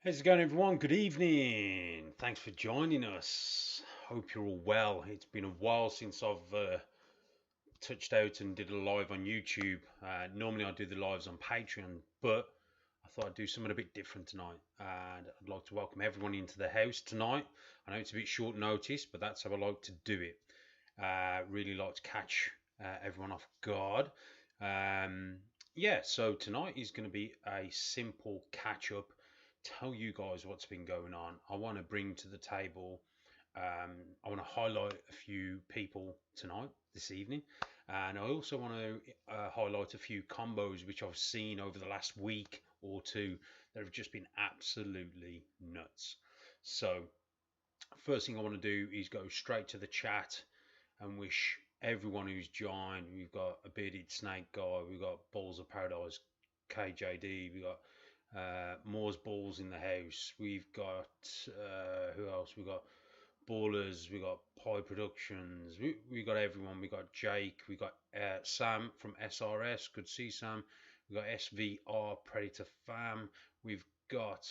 How's it going, everyone? Good evening. Thanks for joining us. Hope you're all well. It's been a while since I've touched out and did a live on YouTube. Normally I do the lives on Patreon, but I thought I'd do something a bit different tonight. And I'd like to welcome everyone into the house tonight. I know it's a bit short notice, but that's how I like to do it. Really like to catch everyone off guard. Um, yeah, so tonight is going to be a simple catch up, tell you guys what's been going on. I want to bring to the table, I want to highlight a few people tonight, this evening, and I also want to highlight a few combos which I've seen over the last week or two that have just been absolutely nuts. So, first thing I want to do is go straight to the chat and wish everyone who's joined. We've got a bearded snake guy, we've got Balls of Paradise KJD, we've got Moore's Balls in the house. We've got who else? We've got Ballers. We got Pie Productions. We got everyone. We got Jake. We got Sam from SRS. Good to see Sam. We got SVR Predator Fam. We've got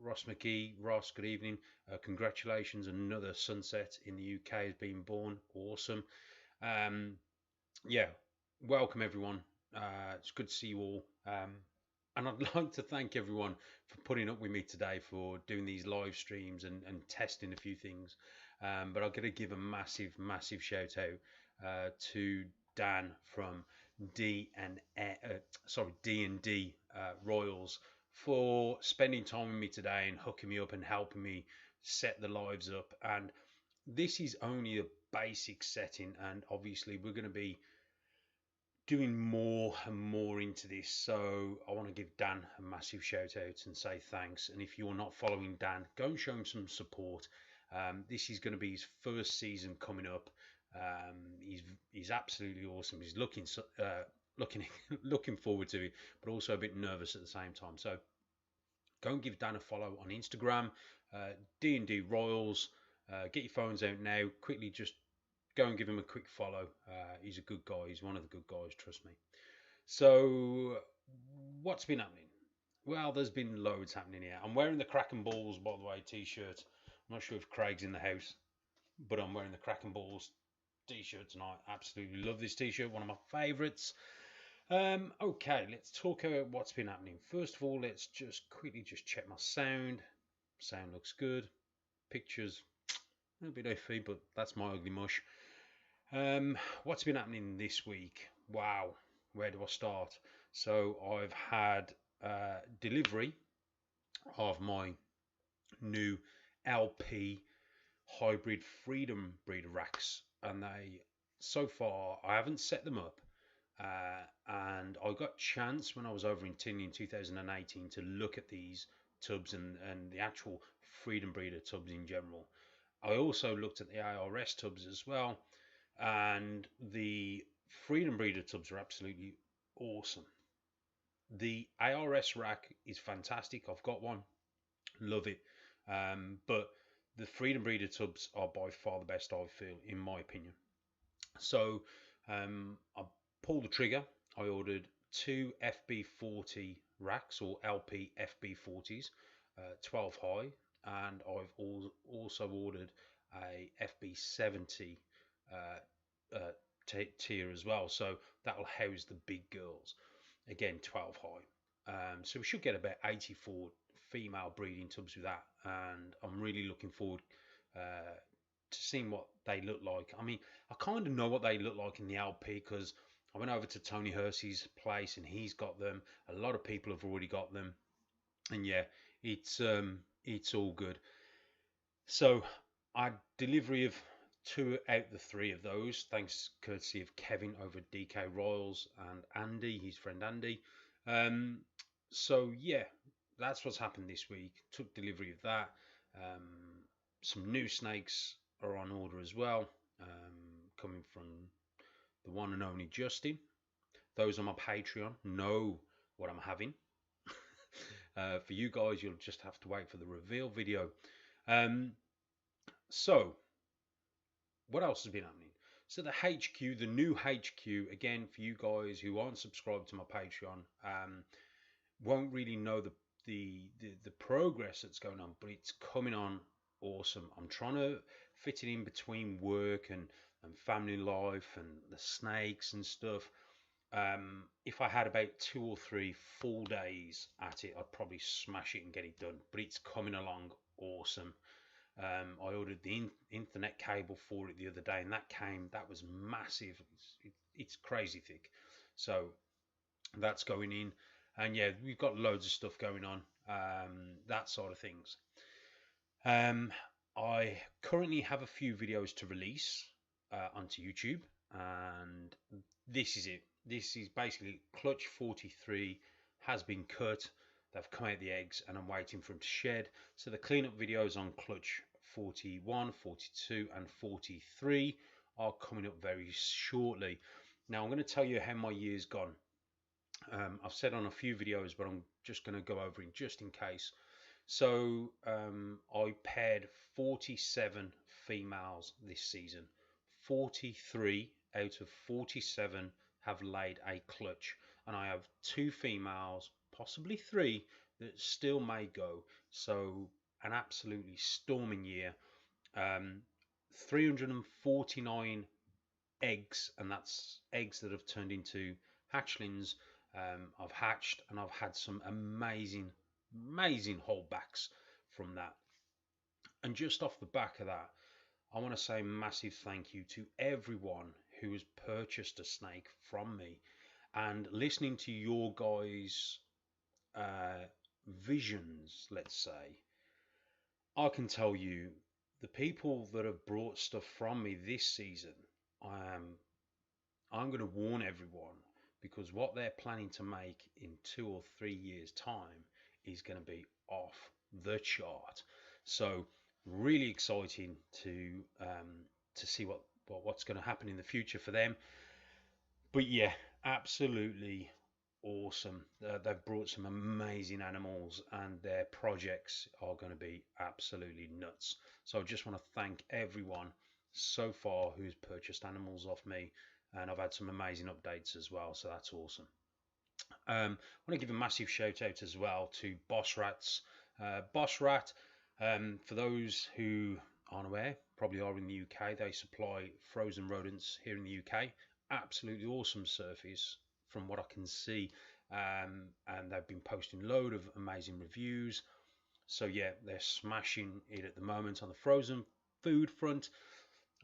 Ross McGee. Ross, good evening. Congratulations, another sunset in the UK has been born. Awesome. Um, yeah, welcome everyone. It's good to see you all. And I'd like to thank everyone for putting up with me today for doing these live streams and testing a few things. But I'm going to give a massive, massive shout out to Dan from D&D Royals for spending time with me today and hooking me up and helping me set the lives up. And this is only a basic setting, and obviously we're going to be doing more and more into this. So I want to give Dan a massive shout out and say thanks. And if you're not following Dan, go and show him some support. This is going to be his first season coming up. He's absolutely awesome. He's looking looking forward to it, but also a bit nervous at the same time. So go and give Dan a follow on Instagram, D&D Royals. Get your phones out now. Quickly, just go and give him a quick follow. He's a good guy. He's one of the good guys, trust me. So, what's been happening? Well, there's been loads happening here. I'm wearing the Kraken Balls, by the way, t-shirt. I'm not sure if Craig's in the house, but I'm wearing the Kraken Balls t-shirt tonight. Absolutely love this t-shirt, one of my favourites. Okay, let's talk about what's been happening. First of all, let's just quickly just check my sound. Sound looks good. Pictures, a bit iffy, but that's my ugly mush. What's been happening this week? Wow, where do I start? So I've had delivery of my new LP hybrid Freedom Breeder racks, and they so far I haven't set them up. And I got chance when I was over in Tinley in 2018 to look at these tubs and the actual Freedom Breeder tubs in general. I also looked at the ARS tubs as well, and the Freedom Breeder tubs are absolutely awesome. The ARS rack is fantastic. I've got one, love it. But the Freedom Breeder tubs are by far the best I feel, in my opinion. So I pulled the trigger. I ordered two FB40 racks, or LP FB40s, 12 high, and I've also ordered a FB70 tier as well. So that'll house the big girls. Again, 12 high. So we should get about 84 female breeding tubs with that, and I'm really looking forward to seeing what they look like. I mean, I kind of know what they look like in the LP because I went over to Tony Hersey's place and he's got them. A lot of people have already got them, and yeah, it's all good. So I had delivery of two out the three of those, thanks courtesy of Kevin over at DK Royals and Andy, his friend Andy. So yeah, that's what's happened this week. Took delivery of that. Some new snakes are on order as well, coming from the one and only Justin. Those on my Patreon know what I'm having. For you guys, you'll just have to wait for the reveal video. So, what else has been happening? So the HQ, the new HQ, again, for you guys who aren't subscribed to my Patreon, won't really know the progress that's going on, but it's coming on awesome. I'm trying to fit it in between work and family life and the snakes and stuff. If I had about 2 or 3 full days at it, I'd probably smash it and get it done. But it's coming along awesome. I ordered the Ethernet cable for it the other day, and that was massive. It's crazy thick. So that's going in, and yeah, we've got loads of stuff going on, that sort of things. um, I currently have a few videos to release onto YouTube, and this is it. This is basically clutch 43 has been cut. They've come out the eggs, and I'm waiting for them to shed. So the cleanup videos on clutch 41, 42, and 43 are coming up very shortly. Now I'm going to tell you how my year's gone. I've said on a few videos, but I'm just going to go over it just in case. So I paired 47 females this season. 43 out of 47 have laid a clutch, and I have 2 females, possibly 3, that still may go. So an absolutely storming year. 349 eggs, and that's eggs that have turned into hatchlings. I've hatched, and I've had some amazing holdbacks from that. And just off the back of that, I want to say a massive thank you to everyone who has purchased a snake from me, and listening to your guys' visions, let's say. I can tell you, the people that have brought stuff from me this season, I'm going to warn everyone, because what they're planning to make in 2 or 3 years' time is going to be off the chart. So really exciting to see what's going to happen in the future for them. But yeah, absolutely awesome. They've brought some amazing animals, and their projects are going to be absolutely nuts. So I just want to thank everyone so far who's purchased animals off me, and I've had some amazing updates as well, so that's awesome. I want to give a massive shout out as well to Boss Rats. Boss Rat, for those who aren't aware, probably are in the UK, they supply frozen rodents here in the UK. Absolutely awesome service from what I can see, and they've been posting a load of amazing reviews. So yeah, they're smashing it at the moment on the frozen food front.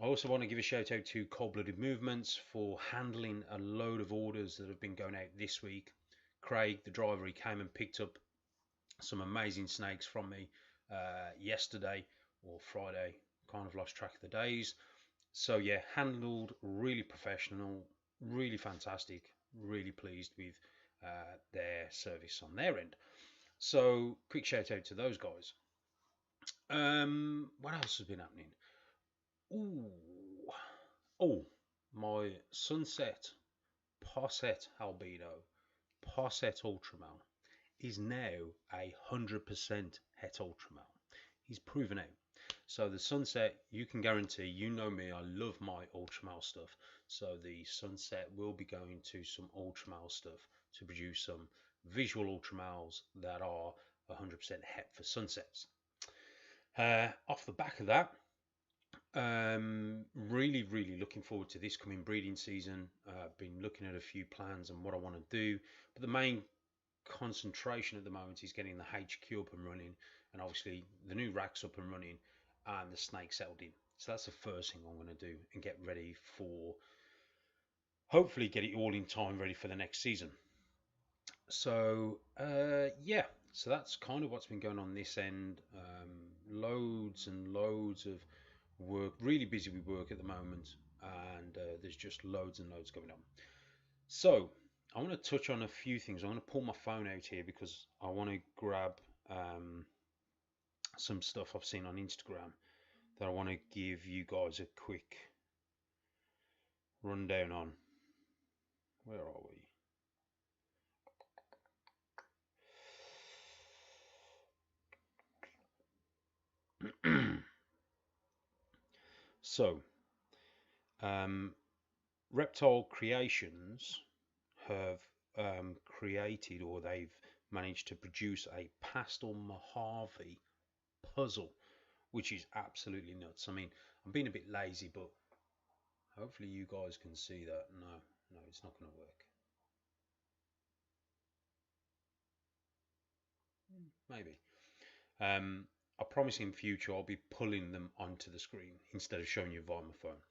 I also want to give a shout out to Cold Blooded Movements for handling a load of orders that have been going out this week. Craig, the driver, he came and picked up some amazing snakes from me yesterday or Friday. Kind of lost track of the days. So yeah, handled really professional, really fantastic. Really pleased with their service on their end. So quick shout out to those guys. What else has been happening? Ooh, oh, my Sunset Posset Albino, Posset Ultramel is now 100% Het Ultramel. He's proven out. So the Sunset, you can guarantee, you know me, I love my Ultramel stuff. So the Sunset will be going to some Ultramel stuff to produce some visual Ultramels that are 100% Het for Sunsets. Off the back of that, really looking forward to this coming breeding season. Been looking at a few plans and what I want to do, but the main concentration at the moment is getting the HQ up and running, and obviously the new racks up and running, and the snake settled in. So that's the first thing I'm going to do, and get ready for, hopefully get it all in time ready for the next season. So yeah, so that's kind of what's been going on this end. Loads and loads of work, really busy with work at the moment, and there's just loads and loads going on. So I want to touch on a few things. I'm going to pull my phone out here because I want to grab some stuff I've seen on Instagram that I want to give you guys a quick rundown on. Where are we? So Reptile Creations have created, or they've managed to produce a pastel Mojave puzzle, which is absolutely nuts. I mean, I'm being a bit lazy, but hopefully you guys can see that. No, it's not going to work. Maybe. I promise in future I'll be pulling them onto the screen instead of showing you via my phone.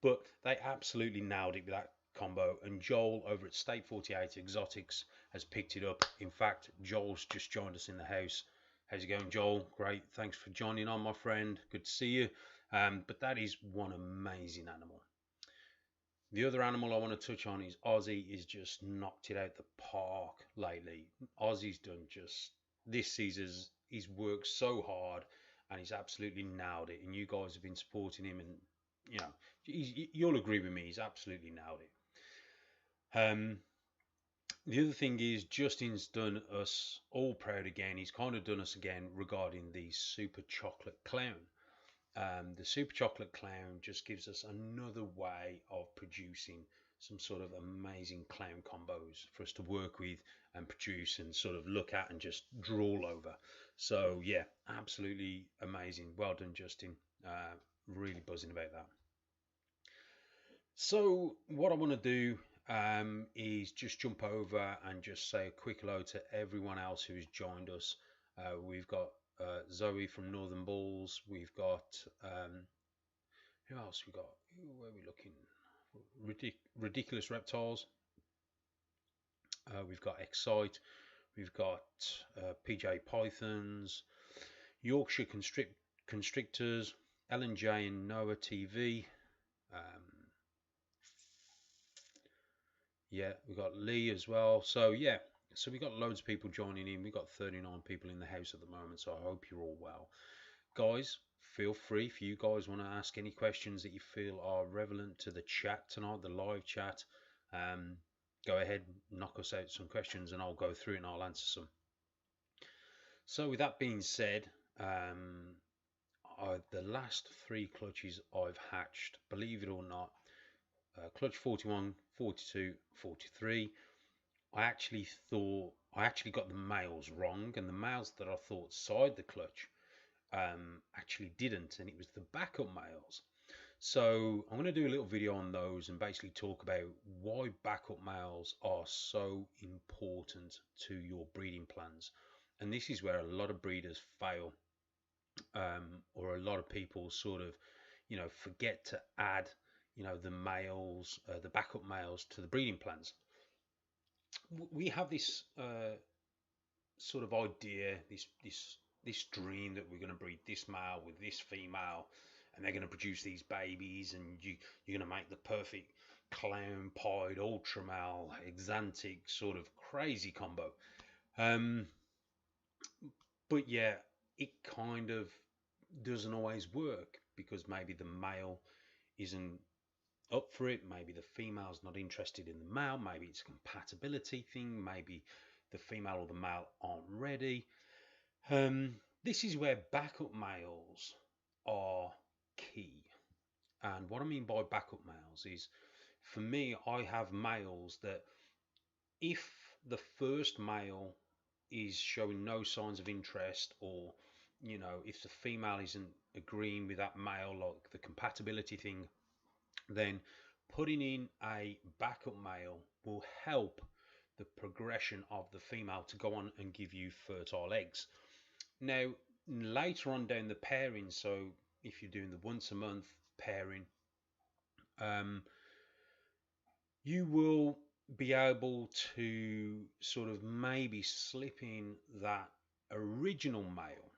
But they absolutely nailed it with that combo, and Joel over at State 48 Exotics has picked it up. In fact, Joel's just joined us in the house. How's it going, Joel? Great, thanks for joining on, my friend. Good to see you. But that is one amazing animal. The other animal I want to touch on is Ozzy. Is just knocked it out the park lately. Ozzy's done just this season. He's worked so hard and he's absolutely nailed it. And you guys have been supporting him, and you know you'll agree with me. He's absolutely nailed it. The other thing is Justin's done us all proud again. He's kind of done us again regarding the Super Chocolate Clown. The Super Chocolate Clown just gives us another way of producing some sort of amazing clown combos for us to work with and produce and sort of look at and just drool over. So yeah, absolutely amazing. Well done, Justin. Really buzzing about that. So what I want to do is just jump over and just say a quick hello to everyone else who's joined us. We've got Zoe from Northern Balls. We've got who else? We got where are we looking? Ridiculous Reptiles. We've got Excite. We've got PJ Pythons, Yorkshire Constrictors, Ellen J and Noah TV. Yeah, we've got Lee as well. So yeah, so we got loads of people joining in. We've got 39 people in the house at the moment, so I hope you're all well. Guys, feel free if you guys want to ask any questions that you feel are relevant to the chat tonight, the live chat. Go ahead, knock us out some questions and I'll go through it and I'll answer some. So with that being said, the last 3 clutches I've hatched, believe it or not, clutch 41, 42, 43. I actually got the males wrong, and the males that I thought side the clutch actually didn't, and it was the backup males. So I'm going to do a little video on those and basically talk about why backup males are so important to your breeding plans. And this is where a lot of breeders fail, or a lot of people sort of, forget to add, the males, the backup males to the breeding plans. We have this sort of idea, this dream that we're going to breed this male with this female, and they're going to produce these babies, and you're going to make the perfect clown pied ultra male exantic sort of crazy combo. But yeah, it kind of doesn't always work because maybe the male isn't up for it, maybe the female's not interested in the male, maybe it's a compatibility thing, maybe the female or the male aren't ready. This is where backup males are key. And what I mean by backup males is, for me, I have males that if the first male is showing no signs of interest, or if the female isn't agreeing with that male, like the compatibility thing, then putting in a backup male will help the progression of the female to go on and give you fertile eggs. Now, later on down the pairing, so if you're doing the once a month pairing, you will be able to sort of maybe slip in that original male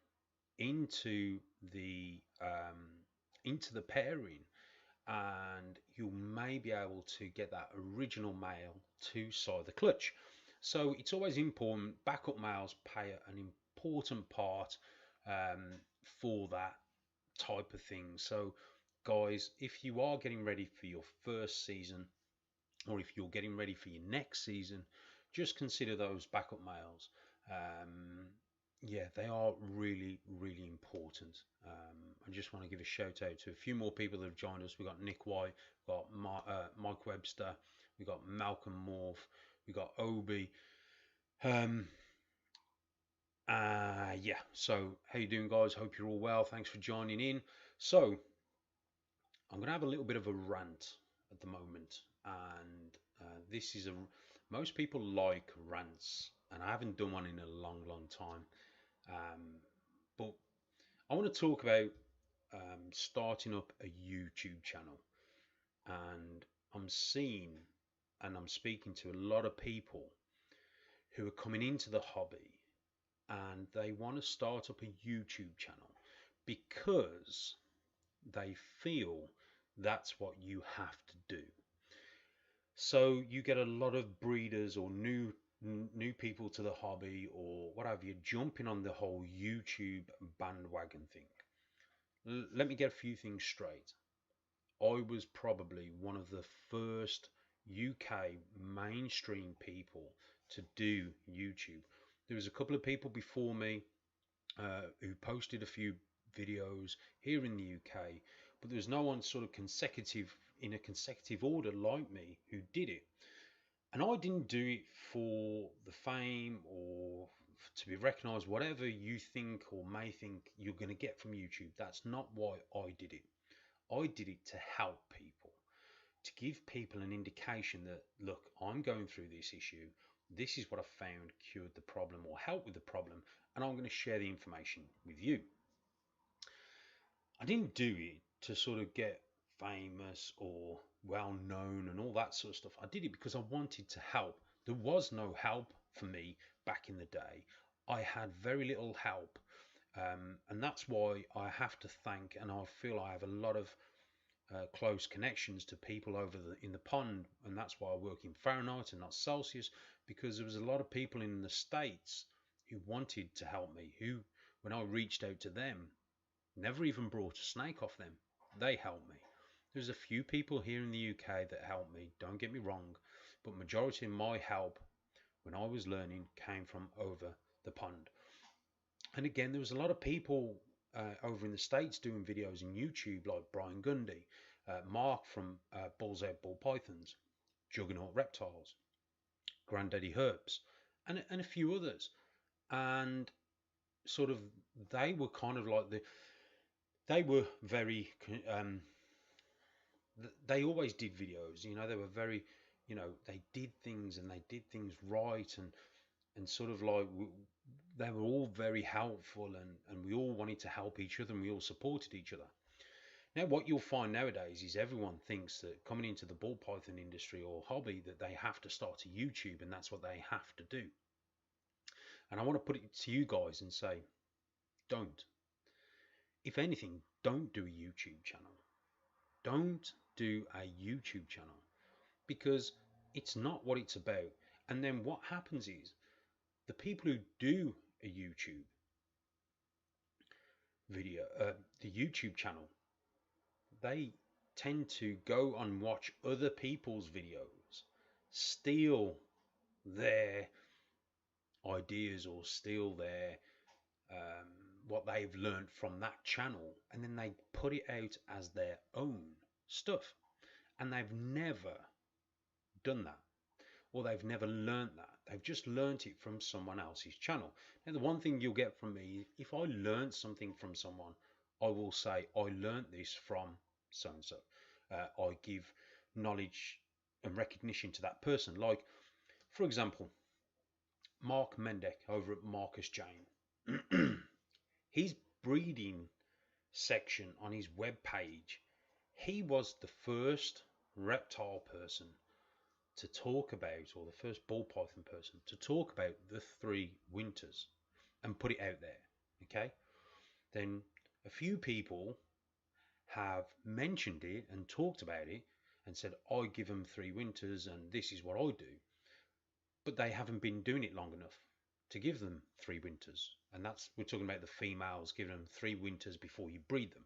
into the pairing, and you may be able to get that original male to side the clutch. So it's always important. Backup males play an important part for that type of thing. So guys, if you are getting ready for your first season, or if you're getting ready for your next season, just consider those backup males. Yeah, they are really, really important. I just want to give a shout out to a few more people that have joined us. We've got Nick White, we've got Mike Webster, we've got Malcolm Morph, we've got Obi. Yeah, so how you doing, guys? Hope you're all well. Thanks for joining in. So I'm gonna have a little bit of a rant at the moment, and this is a most people like rants, and I haven't done one in a long, long time. Um, but I want to talk about starting up a YouTube channel, and I'm seeing and I'm speaking to a lot of people who are coming into the hobby and they want to start up a YouTube channel because they feel that's what you have to do. So you get a lot of breeders or new people to the hobby or what have you jumping on the whole YouTube bandwagon thing. Let me get a few things straight. I was probably one of the first UK mainstream people to do YouTube. There was a couple of people before me who posted a few videos here in the UK, but there was no one sort of consecutive in a consecutive order like me who did it. And I didn't do it for the fame or to be recognized, whatever you think or may think you're going to get from YouTube. That's not why I did it. I did it to help people, to give people an indication that, look, I'm going through this issue. This is what I found cured the problem or helped with the problem, and I'm going to share the information with you. I didn't do it to sort of get famous or well known and all that sort of stuff. I did it because I wanted to help. There was no help for me back in the day. I had very little help. And that's why I have to thank, and I feel I have a lot of close connections to people in the pond, and that's why I work in Fahrenheit and not Celsius, because there was a lot of people in the States who wanted to help me, who, when I reached out to them, never even brought a snake off them. They helped me. There's a few people here in the UK that helped me, don't get me wrong, but majority of my help when I was learning came from over the pond. And again, there was a lot of people over in the States doing videos on YouTube, like Brian Gundy, Mark from Balls2U Ball Pythons, Juggernaut Reptiles, Granddaddy Herbs, and a few others. And sort of they were kind of like they were very they always did videos, they were very, they did things and they did things right, and sort of like they were all very helpful, and we all wanted to help each other and we all supported each other. Now what you'll find nowadays is everyone thinks that coming into the ball python industry or hobby that they have to start a YouTube and that's what they have to do. And I want to put it to you guys and say, don't. If anything, don't do a YouTube channel. Don't do a YouTube channel because it's not what it's about. And then what happens is the people who do a YouTube video, the YouTube channel, they tend to go and watch other people's videos, steal their ideas or steal their what they've learned from that channel, and then they put it out as their own stuff. And they've never done that, or they've never learned that. They've just learnt it from someone else's channel. Now, the one thing you'll get from me, if I learnt something from someone, I will say, I learnt this from so and so. I give knowledge and recognition to that person. Like, for example, Mark Mendek over at Marcus Jane. His breeding section on his web page, he was the first reptile person to talk about, or the first ball python person to talk about the 3 winters and put it out there. Okay, then a few people have mentioned it and talked about it and said, I give them 3 winters and this is what I do, but they haven't been doing it long enough to give them 3 winters. And that's, we're talking about the females giving them 3 winters before you breed them.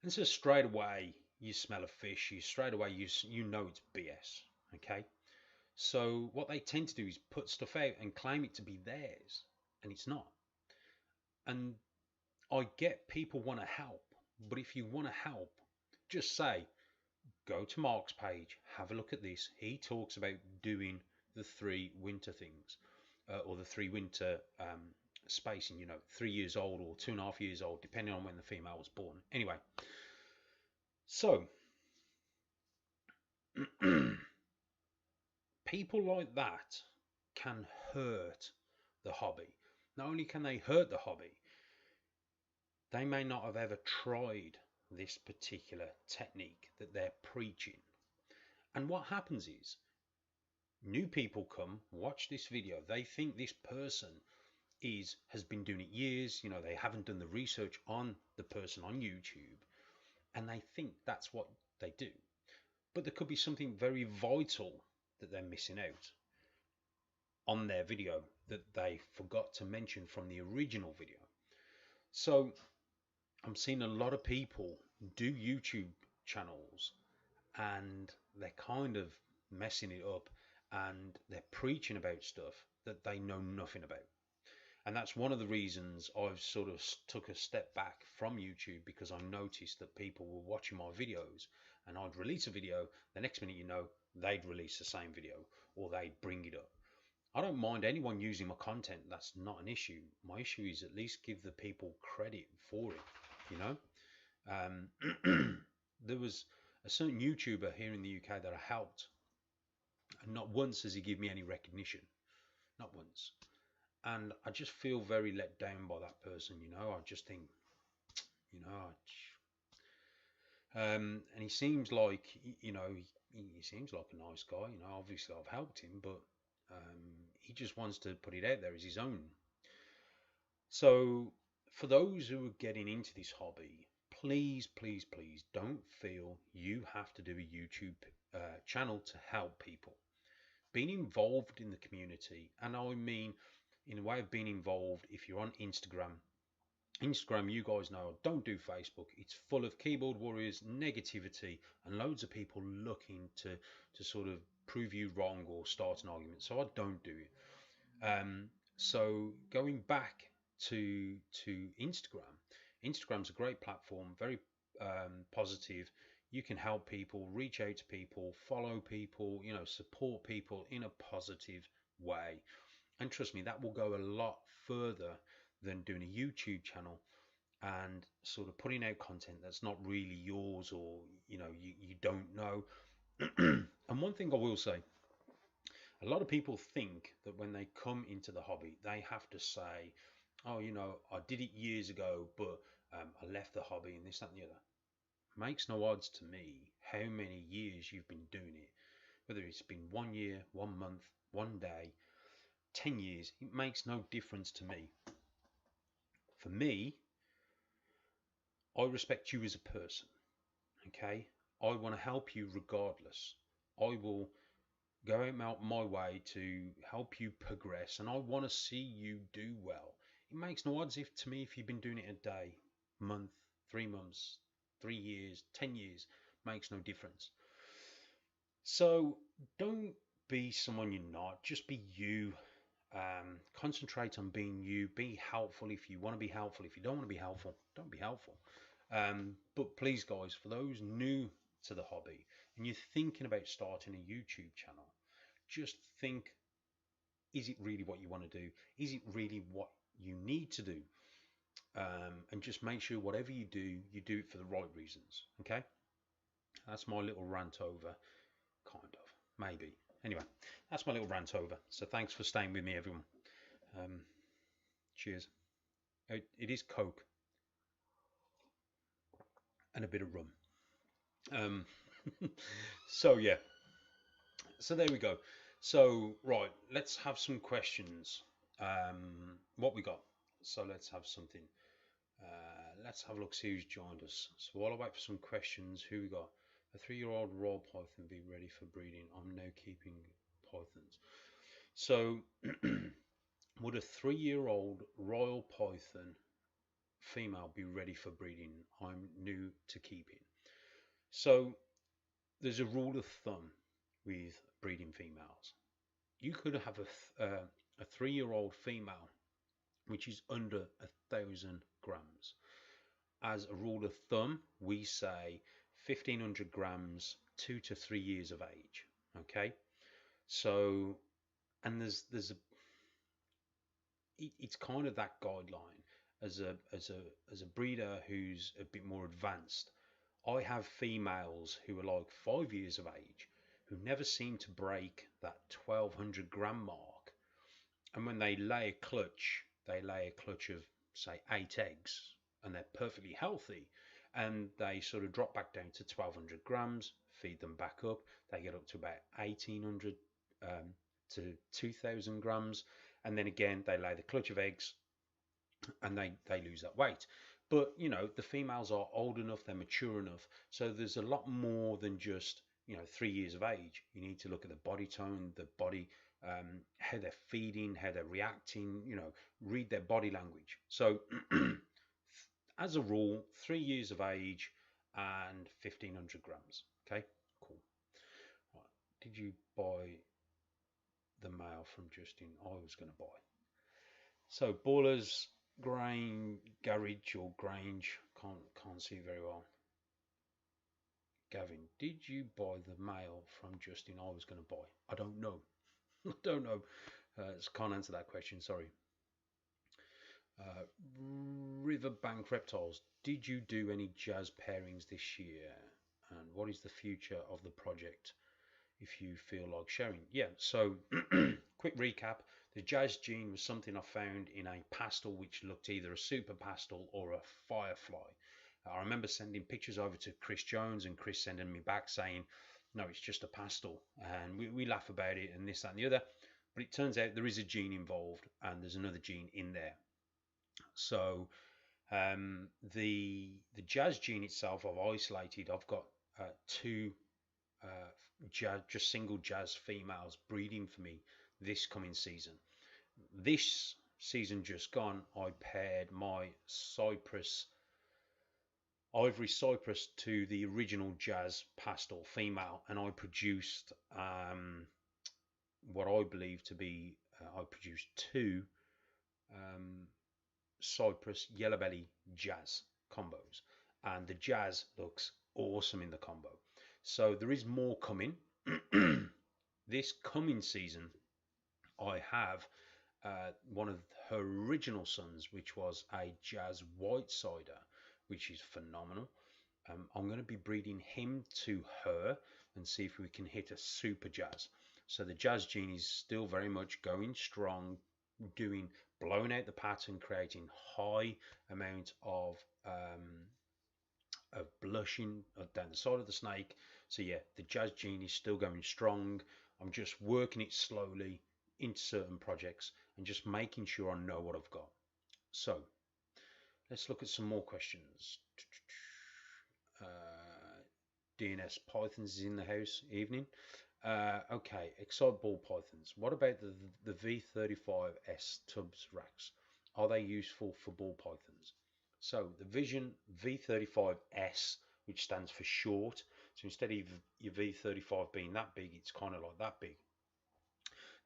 And so straight away you smell a fish, straight away you know it's BS. Okay, so what they tend to do is put stuff out and claim it to be theirs, and it's not. And I get people want to help, but if you want to help, just say, go to Mark's page, have a look at this. He talks about doing the 3 winter things. or the 3 winter spacing, 3 years old or 2.5 years old, depending on when the female was born. Anyway, so people like that can hurt the hobby. Not only can they hurt the hobby, they may not have ever tried this particular technique that they're preaching. And what happens is, new people come, watch this video, they think this person has been doing it years, they haven't done the research on the person on YouTube, and they think that's what they do. But there could be something very vital that they're missing out on their video that they forgot to mention from the original video. So I'm seeing a lot of people do YouTube channels and they're kind of messing it up, and they're preaching about stuff that they know nothing about. And that's one of the reasons I've sort of took a step back from YouTube, because I noticed that people were watching my videos and I'd release a video, the next minute they'd release the same video or they'd bring it up. I don't mind anyone using my content, that's not an issue. My issue is at least give the people credit for it, There was a certain YouTuber here in the UK that I helped, and not once has he given me any recognition, not once. And I just feel very let down by that person, I just think, and he seems like, he seems like a nice guy, obviously I've helped him, but he just wants to put it out there as his own. So for those who are getting into this hobby, please, please, please don't feel you have to do a YouTube channel to help people. Being involved in the community, and I mean in a way of being involved, if you're on Instagram, you guys know, don't do Facebook. It's full of keyboard warriors, negativity, and loads of people looking to sort of prove you wrong or start an argument. So I don't do it. So going back to Instagram, Instagram's a great platform, very positive. You can help people, reach out to people, follow people, support people in a positive way. And trust me, that will go a lot further than doing a YouTube channel and sort of putting out content that's not really yours, or you don't know. And one thing I will say, a lot of people think that when they come into the hobby, they have to say, oh, I did it years ago, but I left the hobby and this, that, and the other. Makes no odds to me how many years you've been doing it, whether it's been 1 year, 1 month, 1 day, 10 years, it makes no difference to me. For me, I respect you as a person, okay? I want to help you regardless. I will go out my way to help you progress, and I want to see you do well. It makes no odds to me if you've been doing it a day, month, 3 months, 3 years, 10 years, makes no difference. So don't be someone you're not, just be you. Concentrate on being you. Be helpful if you want to be helpful. If you don't want to be helpful, don't be helpful. But please, guys, for those new to the hobby and you're thinking about starting a YouTube channel, just think, is it really what you want to do? Is it really what you need to do? And just make sure whatever you do it for the right reasons. Okay? That's my little rant over, kind of, maybe. Anyway, that's my little rant over. So thanks for staying with me, everyone. Cheers. It is Coke and a bit of rum. So yeah. So there we go. So right, let's have some questions. What we got? So let's have something. Let's have a look, see who's joined us. So while I wait for some questions, who we got? A 3-year-old royal python be ready for breeding? I'm now keeping pythons. So would a 3-year-old royal python female be ready for breeding? I'm new to keeping. So there's a rule of thumb with breeding females. You could have a 3-year-old female which is under 1,000 grams. As a rule of thumb, we say 1,500 grams, 2 to 3 years of age. Okay, so and there's it's kind of that guideline as a breeder who's a bit more advanced. I have females who are like 5 years of age who never seem to break that 1200 gram mark, and when they lay a clutch of say 8 eggs, and they're perfectly healthy, and they sort of drop back down to 1200 grams, feed them back up, they get up to about 1800 to 2000 grams, and then again they lay the clutch of eggs and they lose that weight. But you know, the females are old enough, they're mature enough, so there's a lot more than just, you know, 3 years of age. You need to look at the body tone, the body, how they're feeding, how they're reacting, you know, read their body language. So as a rule, 3 years of age and 1500 grams. Okay, cool. Right. Did you buy the male from Justin? I was going to buy. So Ballers Garage or Grange, can't see very well. Gavin, did you buy the mail from Justin? I was going to buy. I don't know. I don't know. Can't answer that question. Sorry. Riverbank Reptiles, did you do any jazz pairings this year? And what is the future of the project if you feel like sharing? Yeah, so quick recap. The jazz gene was something I found in a pastel which looked either a super pastel or a firefly. I remember sending pictures over to Chris Jones and Chris sending me back saying, no, it's just a pastel. And we laugh about it and this, that, and the other. But it turns out there is a gene involved and there's another gene in there. So the jazz gene itself I've isolated. I've got two just single jazz females breeding for me this coming season. This season just gone, I paired my ivory cypress to the original jazz pastel female, and I produced what I believe to be I produced two cypress yellow belly jazz combos, and the jazz looks awesome in the combo. So there is more coming. This coming season I have one of her original sons, which was a jazz white cider, which is phenomenal. I'm going to be breeding him to her and see if we can hit a super jazz. So the jazz gene is still very much going strong, blowing out the pattern, creating high amount of blushing down the side of the snake. So yeah, the jazz gene is still going strong. I'm just working it slowly into certain projects and just making sure I know what I've got. So let's look at some more questions. DNS Pythons is in the house. Evening. Okay, Excite Ball Pythons. What about the V35S tubs racks? Are they useful for ball pythons? So the Vision V35S, which stands for short, so instead of your V35 being that big, it's kind of like that big.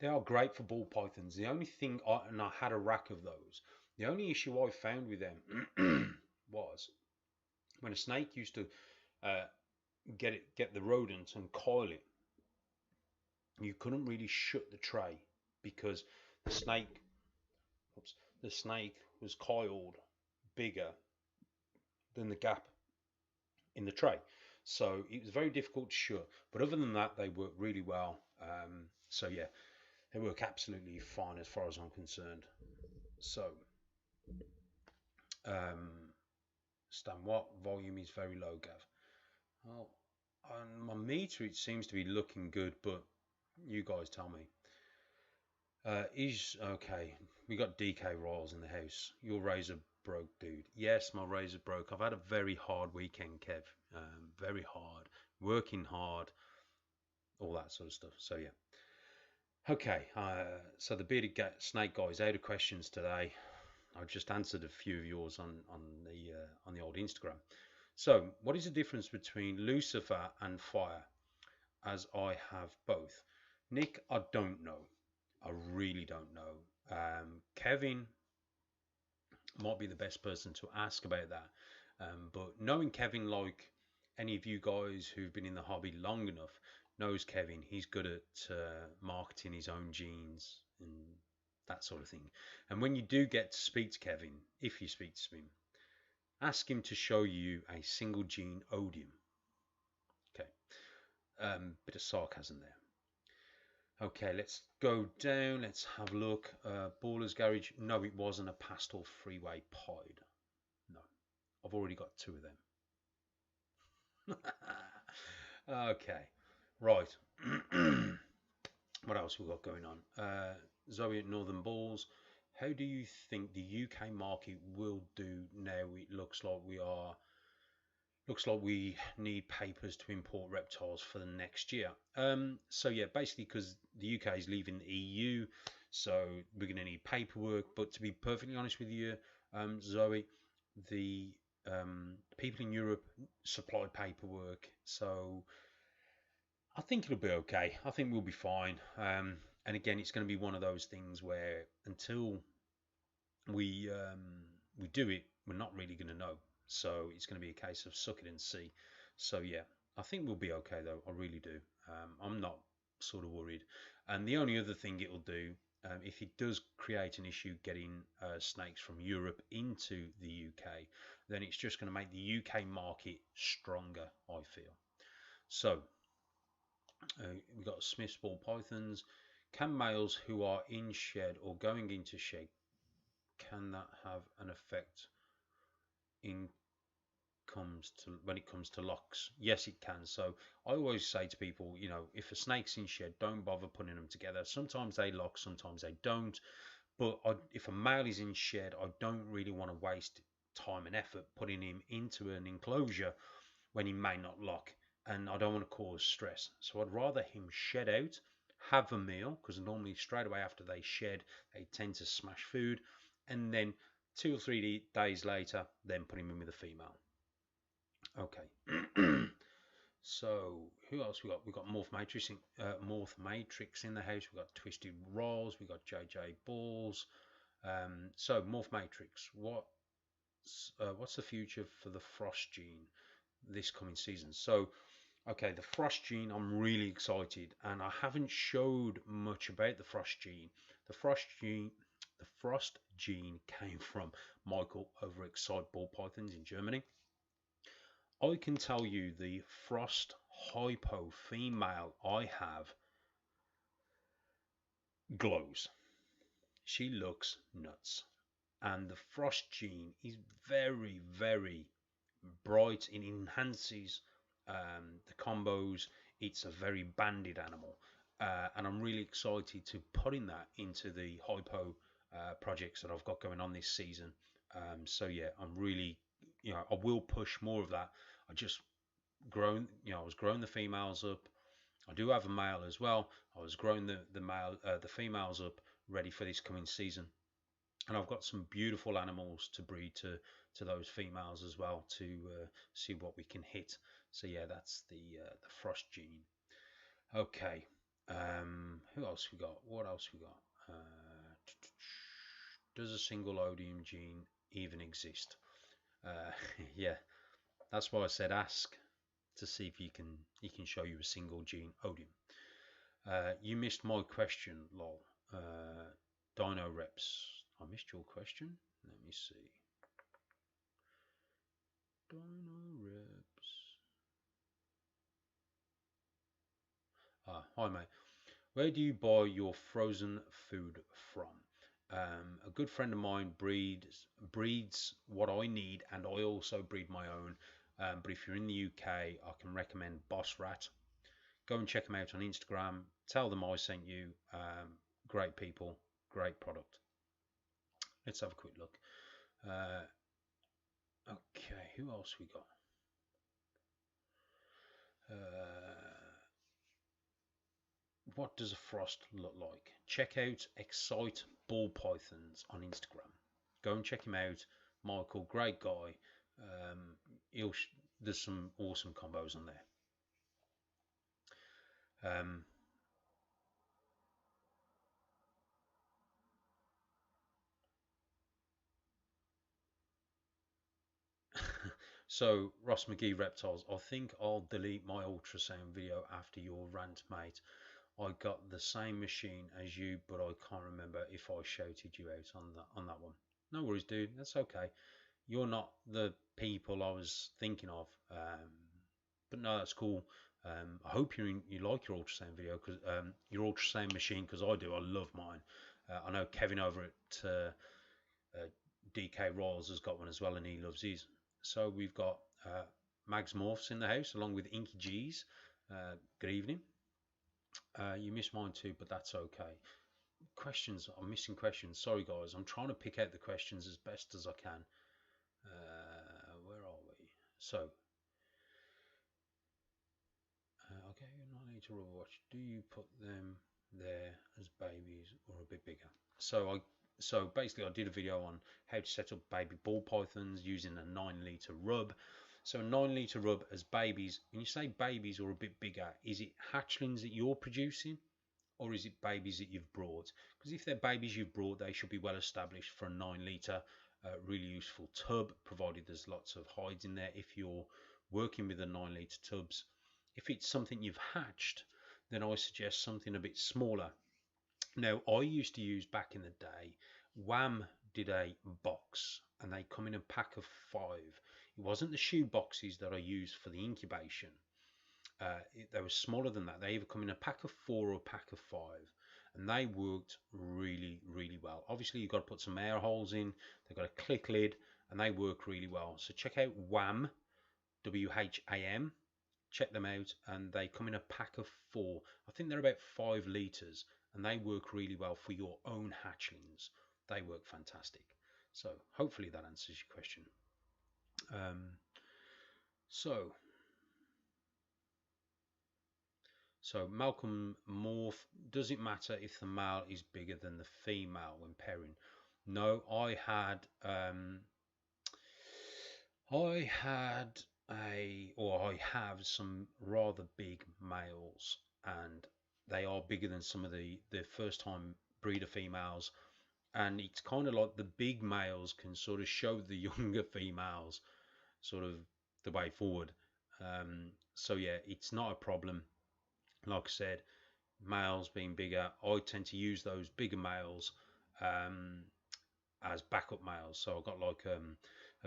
They are great for ball pythons. The only thing, and I had a rack of those, the only issue I found with them was when a snake used to get the rodent and coil it, you couldn't really shut the tray because the snake was coiled bigger than the gap in the tray, so it was very difficult to shut. But other than that, they work really well. So yeah, they work absolutely fine as far as I'm concerned. So Stan, what volume is very low, Gav? Well, on my meter it seems to be looking good, but you guys tell me. Is okay. We got DK Royals in the house. Your razor broke, dude. Yes, my razor broke. I've had a very hard weekend, Kev. Very hard. Working hard. All that sort of stuff. So yeah. Okay. So the bearded snake guy is out of questions today. I just answered a few of yours on the old Instagram. So, what is the difference between Lucifer and fire? As I have both. Nick, I don't know. I really don't know. Kevin might be the best person to ask about that. But knowing Kevin, like any of you guys who've been in the hobby long enough, knows Kevin. He's good at marketing his own genes and that sort of thing. And when you do get to speak to Kevin, if you speak to him, ask him to show you a single gene odium. Okay, bit of sarcasm there. Okay, let's go down. Let's have a look. Baller's Garage. No, it wasn't a pastel freeway pied. No, I've already got two of them. Okay, right. What else we got going on? Zoe at Northern Balls. How do you think the UK market will do now? It looks like we need papers to import reptiles for the next year. So yeah, basically because the UK is leaving the EU, so we're going to need paperwork. But to be perfectly honest with you, Zoe, the people in Europe supply paperwork, so I think it'll be okay. I think we'll be fine. And again, it's going to be one of those things where until we do it, we're not really going to know. So it's going to be a case of suck it and see. So yeah, I think we'll be okay though. I really do. I'm not sort of worried. And the only other thing it'll do, if it does create an issue getting snakes from Europe into the UK, then it's just going to make the UK market stronger, I feel. So we've got Smith's ball pythons. Can males who are in shed or going into shed, can that have an effect in comes to when it comes to locks? Yes, it can. So I always say to people, you know, if a snake's in shed, don't bother putting them together. Sometimes they lock, sometimes they don't. But if a male is in shed, I don't really want to waste time and effort putting him into an enclosure when he may not lock, and I don't want to cause stress. So I'd rather him shed out, have a meal, because normally straight away after they shed, they tend to smash food, and then 2 or 3 days later, then put him in with a female. Okay. So who else we got? We got Morph Matrix in the house. We got Twisted Rolls. We got JJ Balls. So Morph Matrix. What's the future for the Frost gene this coming season? So okay, the Frost gene, I'm really excited, and I haven't showed much about the Frost gene. The Frost gene came from Michael over at Side Ball Pythons in Germany. I can tell you the Frost Hypo female I have glows. She looks nuts. And the Frost gene is very, very bright. It enhances the combos. It's a very banded animal. And I'm really excited to putting that into the Hypo projects that I've got going on this season. So yeah, I'm really, I will push more of that. I was growing the females up. I do have a male as well. I was growing the females up ready for this coming season, and I've got some beautiful animals to breed to those females as well to see what we can hit. So yeah, that's the Frost gene. Okay, who else we got? What else we got? Does a single odium gene even exist? Yeah, that's why I said ask to see if he can show you a single gene odium. You missed my question, lol. Dino reps. I missed your question. Let me see. Dino reps. Hi mate. Where do you buy your frozen food from? A good friend of mine breeds what I need, and I also breed my own. But if you're in the UK, I can recommend Boss Rat. Go and check them out on Instagram. Tell them I sent you. Great people, great product. Let's have a quick look. Okay, who else we got? What does a frost look like? Check out Excite Ball Pythons on Instagram. Go and check him out. Michael, great guy. There's some awesome combos on there. So Ross McGee reptiles. I think I'll delete my ultrasound video after your rant, mate. I got the same machine as you, but I can't remember if I shouted you out on that one. No worries, dude. That's okay. You're not the people I was thinking of. But no, that's cool. I hope you like your ultrasound video, because your ultrasound machine, because I do. I love mine. I know Kevin over at DK Royals has got one as well, and he loves his. So we've got Mags Morphs in the house, along with Inky G's. Good evening. You missed mine too, but that's okay. Questions. I'm missing questions. Sorry, guys. I'm trying to pick out the questions as best as I can. Where are we? So, okay, you're not need to watch. Do you put them there as babies or a bit bigger? So basically I did a video on how to set up baby ball pythons using a 9 litre rub. So a 9 litre rub as babies. When you say babies or a bit bigger, is it hatchlings that you're producing, or is it babies that you've brought? Because if they're babies you've brought, they should be well established for a 9 litre. Really useful tub, provided there's lots of hides in there if you're working with the 9 litre tubs. If it's something you've hatched, then I suggest something a bit smaller. Now, I used to use, back in the day, Wham did a box, and they come in a pack of 5. It wasn't the shoe boxes that I used for the incubation. They were smaller than that. They either come in a pack of 4 or a pack of 5, and they worked really, really well. Obviously, you've got to put some air holes in. They've got a click lid, and they work really well. So check out Wham, WHAM. Check them out, and they come in a pack of 4. I think they're about 5 litres, and they work really well for your own hatchlings. They work fantastic. So hopefully that answers your question. Um, so Malcolm Morph, does it matter if the male is bigger than the female when pairing? No, I had I have some rather big males, and they are bigger than some of the first time breeder females, and it's kind of like the big males can sort of show the younger females sort of the way forward. So yeah, it's not a problem. Like I said, males being bigger, I tend to use those bigger males as backup males. So I've got like a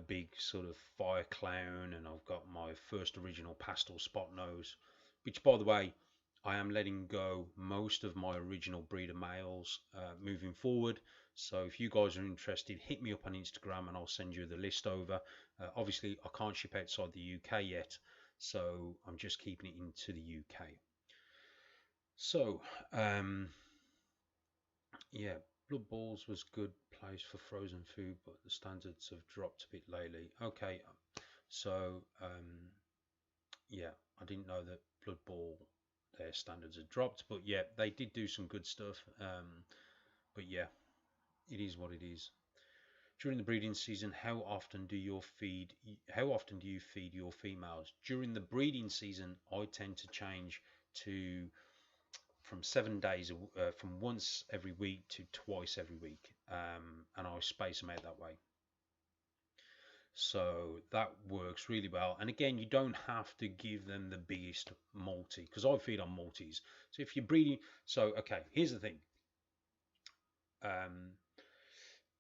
big sort of fire clown, and I've got my first original pastel spot nose, which, by the way, I am letting go most of my original breeder males moving forward. So if you guys are interested, hit me up on Instagram and I'll send you the list over. Obviously, I can't ship outside the UK yet, so I'm just keeping it into the UK. So, yeah, Blood Balls was good place for frozen food, but the standards have dropped a bit lately. Okay, so yeah, I didn't know that Blood Ball, their standards had dropped, but yeah, they did do some good stuff. But yeah, it is what it is. During the breeding season, how often do you feed your females? During the breeding season, I tend to change to from 7 days, from once every week to twice every week, and I space them out that way. So that works really well. And again, you don't have to give them the biggest multi, because I feed on multis. So if you're breeding, so okay, here's the thing.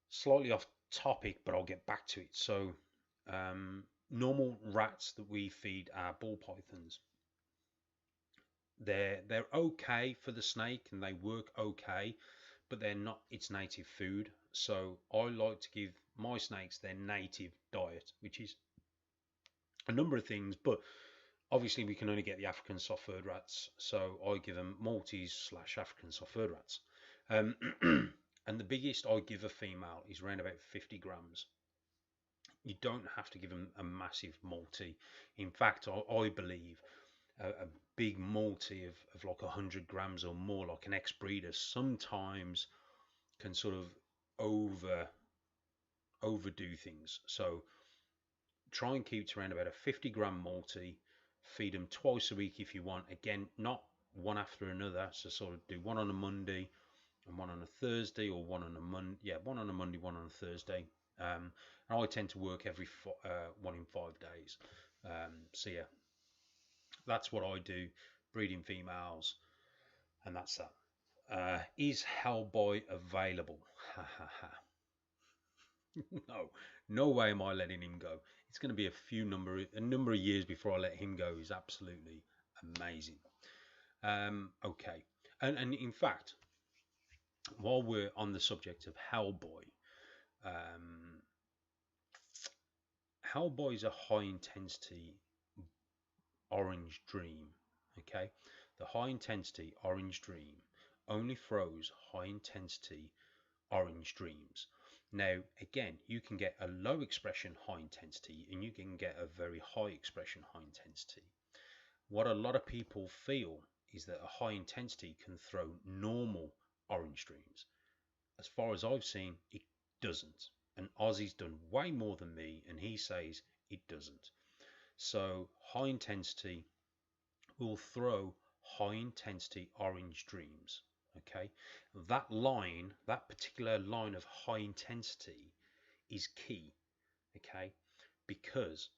Slightly off topic, but I'll get back to it. So normal rats that we feed are ball pythons. They're okay for the snake, and they work okay, but they're not its native food. So I like to give my snakes their native diet, which is a number of things, but obviously we can only get the African soft furred rats, so I give them Maltese / African soft furred rats. And the biggest I give a female is around about 50 grams. You don't have to give them a massive multi. In fact, I believe a big multi of like 100 grams or more, like an ex-breeder, sometimes can sort of overdo things. So try and keep to around about a 50-gram multi. Feed them twice a week if you want. Again, not one after another. So sort of do one on a Monday and one on a Thursday, or one on a Monday. Yeah, one on a Monday, one on a Thursday. And I tend to work every 1 in 5 days. So yeah, that's what I do. Breeding females. And that's that. Is Hellboy available? Ha ha ha. No, no way am I letting him go. It's going to be a number of years before I let him go. He's absolutely amazing. Okay, and in fact, while we're on the subject of Hellboy, um, Hellboy is a high intensity orange dream. Okay, the high intensity orange dream only throws high intensity orange dreams. Now, again, you can get a low expression high intensity and you can get a very high expression high intensity. What a lot of people feel is that a high intensity can throw normal orange dreams. As far as I've seen, it doesn't. And Ozzy's done way more than me, and he says it doesn't. So, high intensity will throw high intensity orange dreams. Okay, that particular line of high intensity is key. Okay, because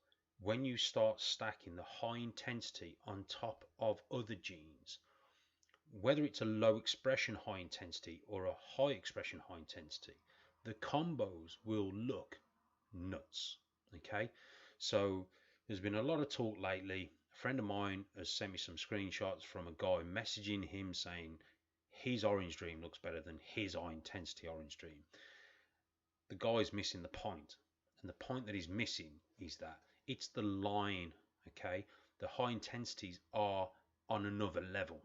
when you start stacking the high intensity on top of other genes, whether it's a low expression high intensity or a high expression high intensity, the combos will look nuts. Okay, so there's been a lot of talk lately. A friend of mine has sent me some screenshots from a guy messaging him saying his orange dream looks better than his high intensity orange dream. The guy's missing the point, and the point that he's missing is that it's the line. Okay, the high intensities are on another level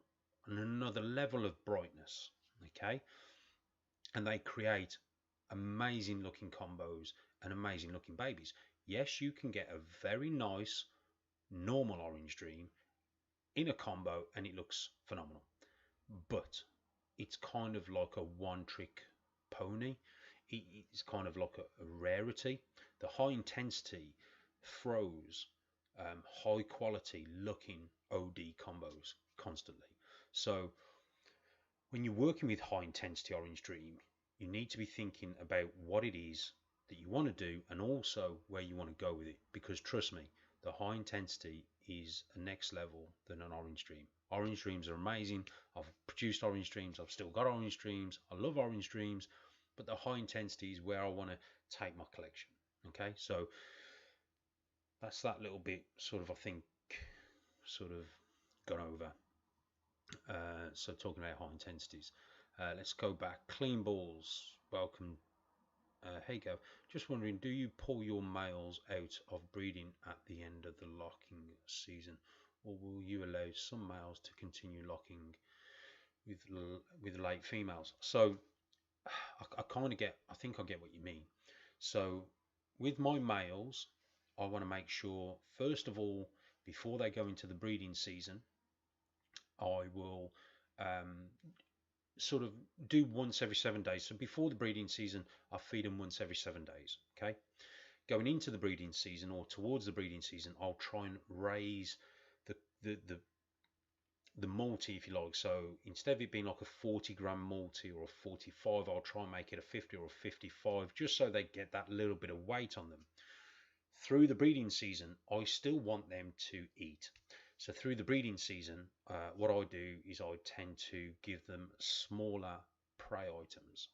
of brightness. Okay, and they create amazing looking combos and amazing looking babies. Yes, you can get a very nice normal orange dream in a combo and it looks phenomenal, but it's kind of like a one trick pony. It's kind of like a rarity. The high intensity throws high quality looking OD combos constantly. So when you're working with high intensity orange dream, you need to be thinking about what it is that you want to do and also where you want to go with it. Because trust me, the high intensity is a next level than an orange dream. Orange dreams are amazing. I've produced orange dreams. I've still got orange dreams. I love orange dreams, but the high intensity is where I want to take my collection. Okay, so that's that little bit sort of, I think, sort of gone over. So talking about high intensities, let's go back. Clean balls. Welcome. Hey Gav, just wondering, do you pull your males out of breeding at the end of the locking season, or will you allow some males to continue locking with late females? So I kind of get, I think I get what you mean. So with my males, I want to make sure, first of all, before they go into the breeding season, I will um, sort of do once every 7 days. So before the breeding season, I feed them once every 7 days. Okay. Going into the breeding season or towards the breeding season, I'll try and raise the the the, the multi, if you like. So instead of it being like a 40-gram multi or a 45, I'll try and make it a 50 or a 55, just so they get that little bit of weight on them. Through the breeding season, I still want them to eat. So through the breeding season, what I do is I tend to give them smaller prey items.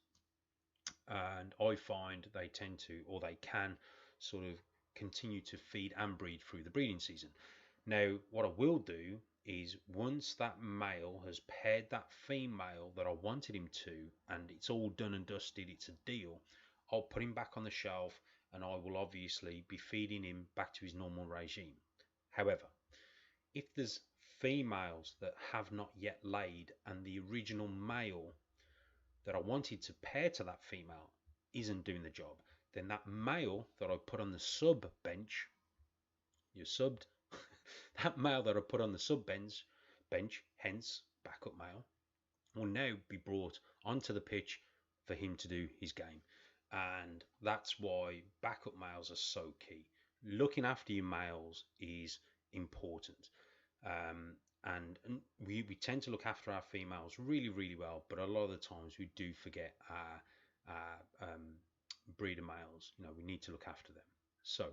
And I find they tend to, or they can, sort of continue to feed and breed through the breeding season. Now, what I will do is once that male has paired that female that I wanted him to, and it's all done and dusted, it's a deal, I'll put him back on the shelf and I will obviously be feeding him back to his normal regime. However, if there's females that have not yet laid and the original male that I wanted to pair to that female isn't doing the job, then that male that I put on the sub bench, you're subbed, that male that I put on the sub bench, hence backup male, will now be brought onto the pitch for him to do his game. And that's why backup males are so key. Looking after your males is important. And we tend to look after our females really, really well, but a lot of the times we do forget our breeder males. You know, we need to look after them. So,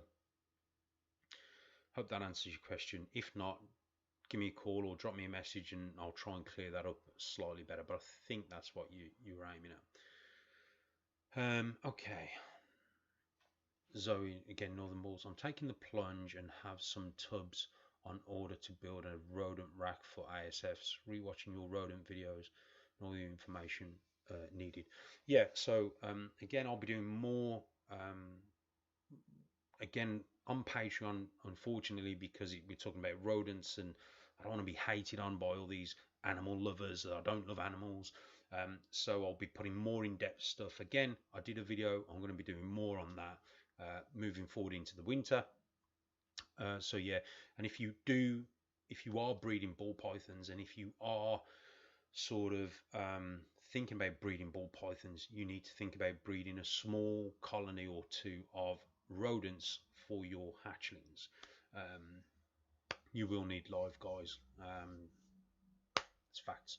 hope that answers your question. If not, give me a call or drop me a message, and I'll try and clear that up slightly better. But I think that's what you were aiming at. Okay. Zoe, again, Northern Balls. I'm taking the plunge and have some tubs on order to build a rodent rack for ASFs. Rewatching your rodent videos and all the information needed. Yeah, so again, I'll be doing more again on Patreon, unfortunately, because we're talking about rodents, and I don't want to be hated on by all these animal lovers that I don't love animals. So I'll be putting more in-depth stuff. Again, I did a video. I'm going to be doing more on that moving forward into the winter. So yeah, and if you are breeding ball pythons, and if you are sort of thinking about breeding ball pythons, you need to think about breeding a small colony or two of rodents for your hatchlings. You will need live guys. It's facts.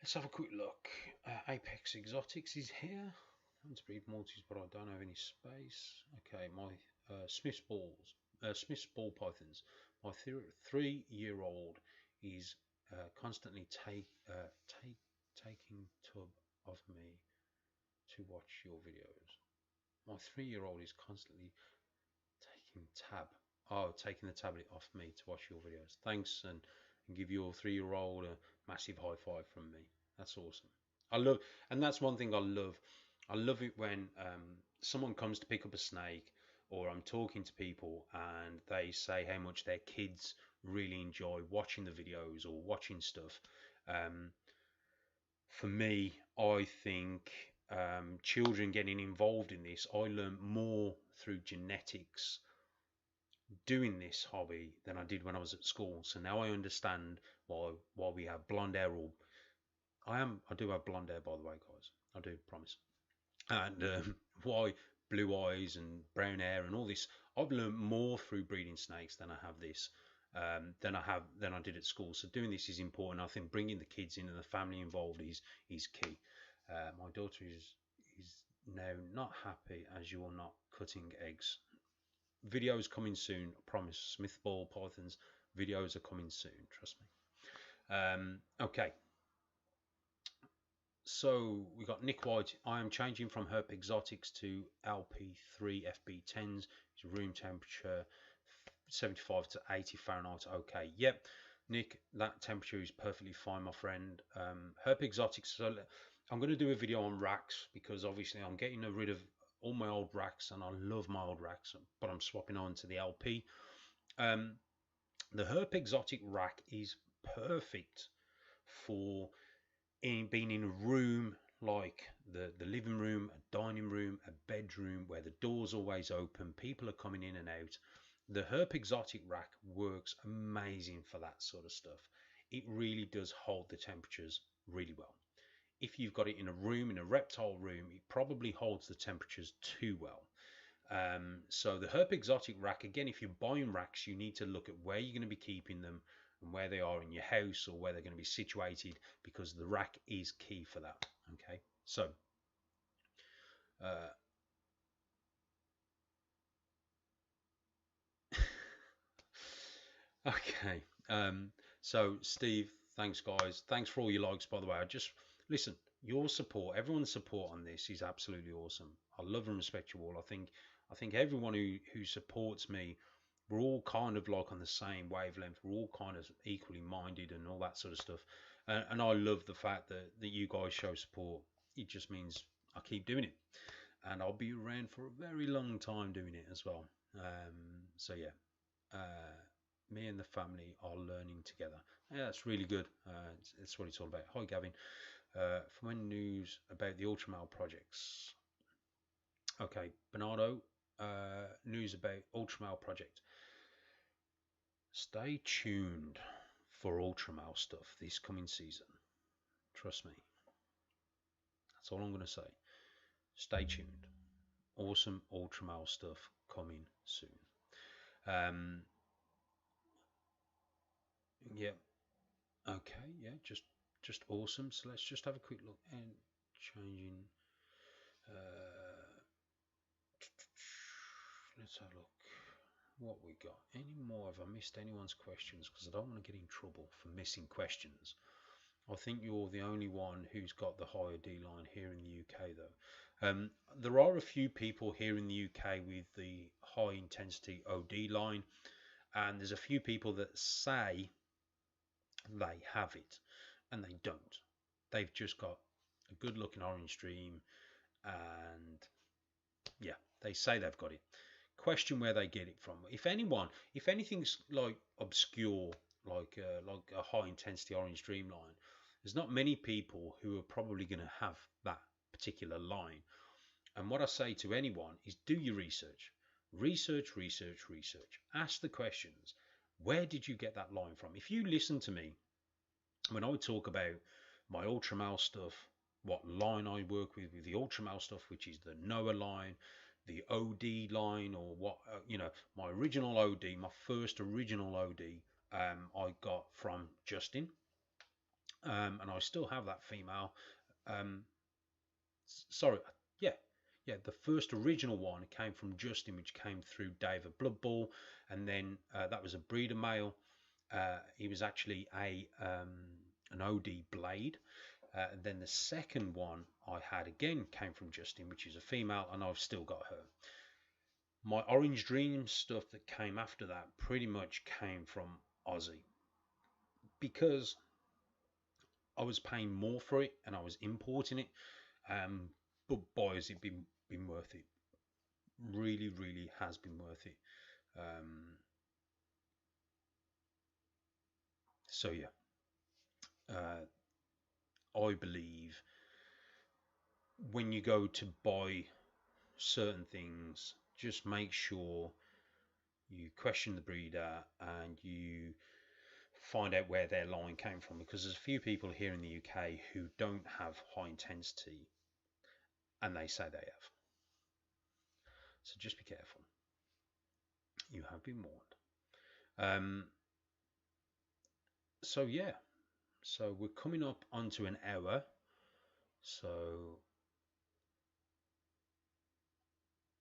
Let's have a quick look. Apex Exotics is here. I want to breed Maltese, but I don't have any space. Okay, my Smith's ball pythons. My 3-year-old is constantly taking tub of me to watch your videos. My 3-year-old is constantly taking the tablet off me to watch your videos. Thanks, and give your 3-year-old a massive high five from me. That's awesome. I love, and that's one thing I love. I love it when someone comes to pick up a snake, or I'm talking to people and they say how much their kids really enjoy watching the videos or watching stuff. For me, I think children getting involved in this, I learned more through genetics doing this hobby than I did when I was at school. So now I understand why we have blonde hair. Or I do have blonde hair, by the way, guys. I do promise. And why blue eyes and brown hair and all this. I've learned more through breeding snakes than I have this. Than I did at school. So doing this is important. I think bringing the kids in and the family involved is key. My daughter is now not happy as you're not cutting eggs. Videos coming soon, I promise. Smith ball pythons videos are coming soon, trust me. Okay, so we got Nick White. I am changing from Herp Exotics to LP3 FB10s. It's room temperature 75 to 80 Fahrenheit. Okay, yep, Nick, that temperature is perfectly fine, my friend. Herp Exotics. So I'm going to do a video on racks because obviously I'm getting rid of all my old racks, and I love my old racks, but I'm swapping on to the LP. The Herp Exotic rack is perfect for being in a room like the living room, a dining room, a bedroom where the door's always open, people are coming in and out. The Herp Exotic rack works amazing for that sort of stuff. It really does hold the temperatures really well. If you've got it in a room, in a reptile room, it probably holds the temperatures too well. So the Herp Exotic rack, again, if you're buying racks, you need to look at where you're going to be keeping them and where they are in your house or where they're going to be situated, because the rack is key for that. Okay, so okay, so Steve, thanks guys, thanks for all your likes, by the way. I just listen, your support, everyone's support on this is absolutely awesome. I love and respect you all. I think everyone who supports me, we're all kind of like on the same wavelength. We're all kind of equally minded and all that sort of stuff. And I love the fact that you guys show support. It just means I keep doing it, and I'll be around for a very long time doing it as well. So yeah, me and the family are learning together. Yeah, that's really good. It's what it's all about. Hi Gavin. For when news about the Ultramale projects. Okay, Bernardo, news about Ultramale project. Stay tuned for Ultramale stuff this coming season. Trust me. That's all I'm going to say. Stay tuned. Awesome Ultramale stuff coming soon. Yeah. Okay. Yeah. Just awesome. So let's just have a quick look and changing. Let's have a look. what we got? Any more? Have I missed anyone's questions? Because I don't want to get in trouble for missing questions. I think you're the only one who's got the higher D line here in the UK, though. There are a few people here in the UK with the high intensity OD line, and there's a few people that say they have it, and they don't. They've just got a good looking orange dream, and yeah, they say they've got it. Question where they get it from. If anything's like obscure, like a high intensity orange dream line, there's not many people who are probably going to have that particular line. And what I say to anyone is do your research. Research, research, research. Ask the questions. Where did you get that line from? If you listen to me when I talk about my ultramale stuff, what line I work with the ultramale stuff, which is the Noah line, the OD line, or what, my original OD, my first original OD, I got from Justin, and I still have that female. Um, sorry, yeah, yeah, the first original one came from Justin, which came through David Blood Bowl, and then that was a breeder male. He was actually an OD blade. And then the second one I had again came from Justin, which is a female, and I've still got her. My Orange Dream stuff that came after that pretty much came from Aussie because I was paying more for it and I was importing it. But boy, has it been worth it. Really, really has been worth it. So yeah, I believe when you go to buy certain things, just make sure you question the breeder and you find out where their line came from, because there's a few people here in the UK who don't have high intensity and they say they have. So just be careful. You have been warned. So yeah, so we're coming up onto an hour. So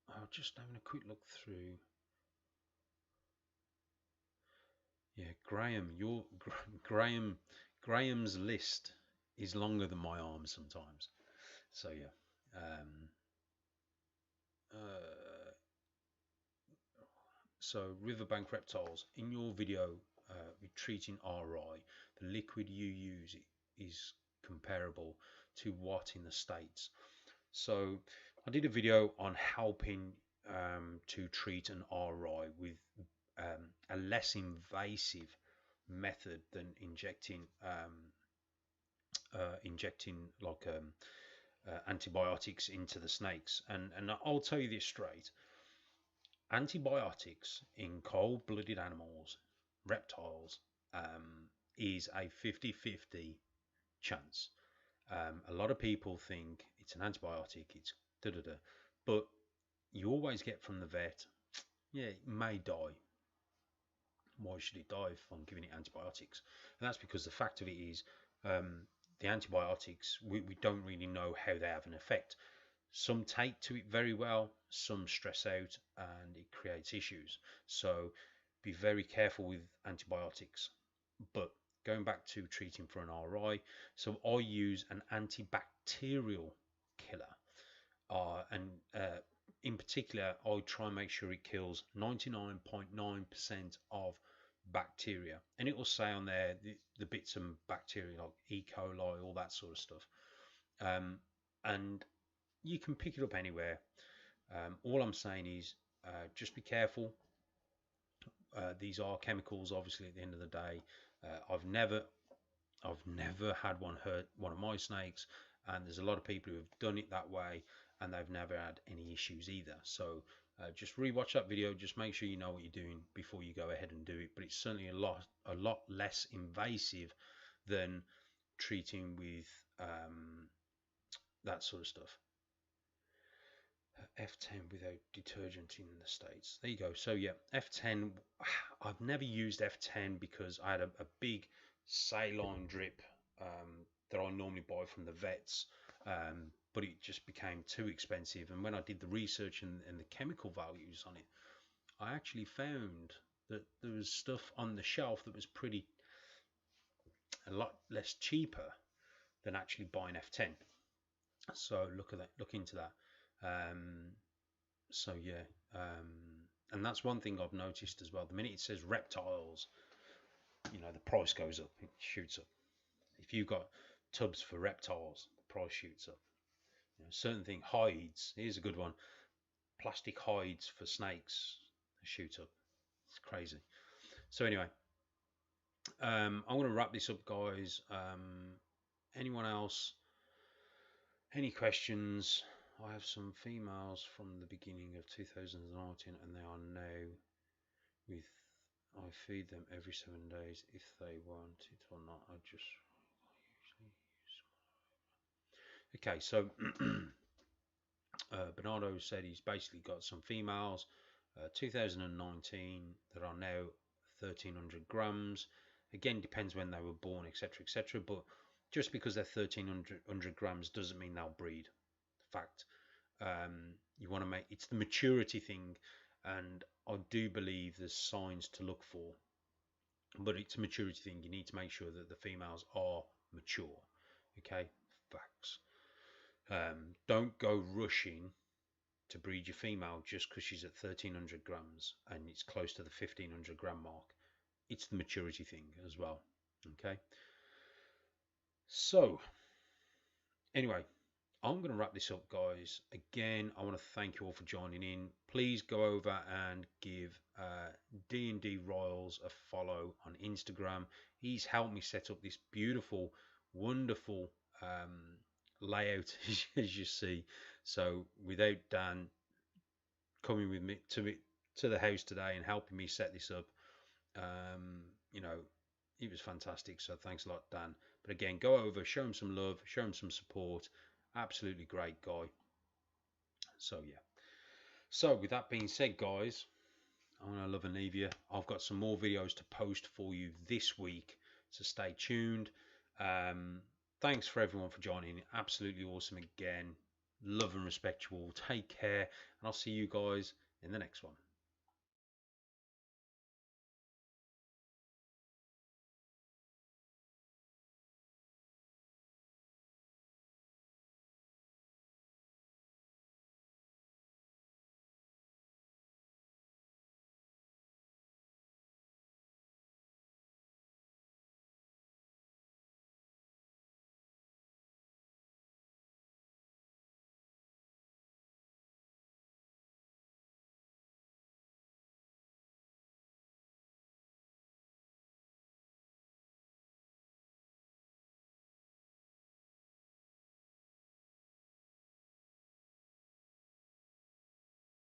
I'll just having a quick look through. Yeah, Graham, Graham's list is longer than my arm sometimes. So yeah. So Riverbank Reptiles, in your video with treating RI, the liquid you use is comparable to what in the States. So I did a video on helping to treat an RI with a less invasive method than injecting like antibiotics into the snakes. And I'll tell you this straight: antibiotics in cold-blooded animals, reptiles, is a 50-50 chance. A lot of people think it's an antibiotic, it's da-da-da, but you always get from the vet, yeah, it may die. Why should it die if I'm giving it antibiotics? And that's because the fact of it is, the antibiotics, we don't really know how they have an effect. Some take to it very well, some stress out, and it creates issues. So be very careful with antibiotics. But going back to treating for an RI, so I use an antibacterial killer, and in particular, I try and make sure it kills 99.9% of bacteria, and it will say on there the bits of bacteria like E. coli, all that sort of stuff, and you can pick it up anywhere. All I'm saying is just be careful. These are chemicals, obviously. At the end of the day, I've never had one hurt one of my snakes, and there's a lot of people who have done it that way and they've never had any issues either. So just rewatch that video, just make sure you know what you're doing before you go ahead and do it. But it's certainly a lot less invasive than treating with that sort of stuff. F10 without detergent in the States. There you go. So yeah, F10, I've never used F10 because I had a big saline drip that I normally buy from the vets, but it just became too expensive. And when I did the research and the chemical values on it, I actually found that there was stuff on the shelf that was a lot less cheaper than actually buying F10. So look at that, look into that. Um, so yeah, and that's one thing I've noticed as well. The minute it says reptiles, the price goes up, it shoots up. If you've got tubs for reptiles, the price shoots up. Certain thing, hides. Here's a good one. Plastic hides for snakes shoot up. It's crazy. So anyway, I'm going to wrap this up, guys. Anyone else? Any questions? I have some females from the beginning of 2019, and they are now with. I feed them every 7 days if they want it or not. I usually use. Okay, so Bernardo said he's basically got some females, 2019, that are now 1,300 grams. Again, depends when they were born, etc., etc. But just because they're 1,300 grams doesn't mean they'll breed. Fact, you want to make it's the maturity thing, and I do believe there's signs to look for. But it's a maturity thing. You need to make sure that the females are mature. Okay, facts. Don't go rushing to breed your female just because she's at 1,300 grams and it's close to the 1,500 gram mark. It's the maturity thing as well. Okay. So, anyway, I'm going to wrap this up, guys. Again, I want to thank you all for joining in. Please go over and give D&D Royals a follow on Instagram. He's helped me set up this beautiful, wonderful layout, as you see. So without Dan coming with me to the house today and helping me set this up, it was fantastic. So thanks a lot, Dan. But again, go over, show him some love, show him some support. Absolutely great guy. So yeah. So with that being said, guys, I'm gonna love and leave you. I've got some more videos to post for you this week, so stay tuned. Thanks for everyone for joining. Absolutely awesome again. Love and respect you all. Take care, and I'll see you guys in the next one.